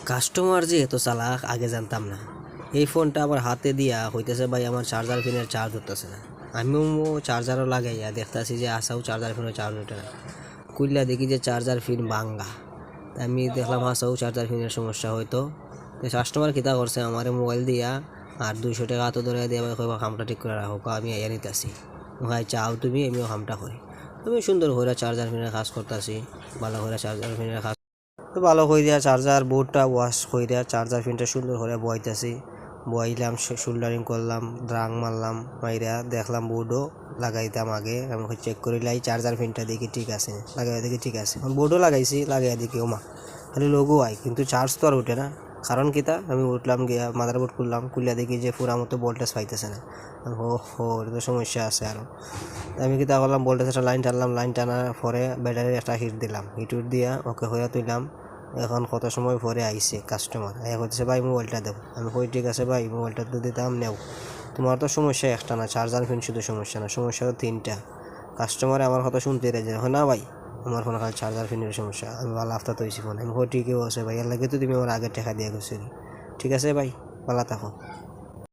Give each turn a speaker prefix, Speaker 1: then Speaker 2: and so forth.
Speaker 1: Customer যে এত চালাক আগে জানতাম না। এই ফোনটা আবার হাতে দিয়া হইতেছে ভাই আমার চার্জার পিনের চার্জ হতেছে না। আমিও চার্জারও লাগাইয়া দেখতেছি যে আসাও চার্জার পিনের চার্জ ওঠে না। খুললা দেখি যে চার্জার পিন ভাঙ্গা। আমি দেখলাম আসাও চার্জার পিনের সমস্যা হয়তো। তো কাস্টমার কিতা করছে আমার মোবাইল দিয়া আর 200 টাকা হাতে ধরে দিয়ে কইবা খামটা ঠিক করে রাখো, আমি আইয়া নিতেছি। ভাই চাও তুমি, আমিও খামটা করি। আমি সুন্দর করে চার্জার পিনের কাজ করতেছি, ভালো করে চার্জার পিনের কাজ তো ভালো করে দিয়া চার্জার বোর্ডটা ওয়াশ করে চার্জার পিনটা সুন্দর করে বইতেছি। বইলাম, সোল্ডারিং করলাম, ড্রাং মারলাম, মাইরা দেখলাম বোর্ডও লাগাইতাম আগে। আমি চেক করিলাই চার্জার পিনটা দেখি ঠিক আছে, লাগাই দেখি ঠিক আছে। বোর্ডও লাগাইছি, লাগাই দেখি ওমা খালি লোগো আয় কিন্তু চার্জ তো আর উঠে না। কারণ কিতা, আমি উঠলাম গিয়া মাদারবোর্ড খুললাম, খুলিয়া দেখি যে পুরা মতো ভোল্টেজ পাইতেছে না। হো এটা তো সমস্যা আছে আরও। আমি কিতা করলাম, ভোল্টেজ একটা লাইন টানলাম, লাইন টানার পরে ব্যাটারির একটা হিট দিলাম, হিট দিয়া ওকে হইয়া তুললাম। এখন কত সময় পরে আইছে কাস্টমার, আয়া কইতেছে ভাই মোবাইলটা দেব। আমি কই ঠিক আছে ভাই, মোবাইলটা তো দিতাম, নেও। তোমার তো সমস্যা একটা না, চার্জার পিন শুধু সমস্যা না, সমস্যা তো 3টা। কাস্টমারে আমার কথা শুনতে রেজে না ভাই, আমার ফোন খালি চার্জার পিনের সমস্যা। আমি ভালো আফতা তৈছি ফোন। আমি কই ঠিকই আছে ভাই, এর লাগে তো তুমি আমার আগে টাকা দিয়ে গেছিল। ঠিক আছে ভাই, ভালো থাকো।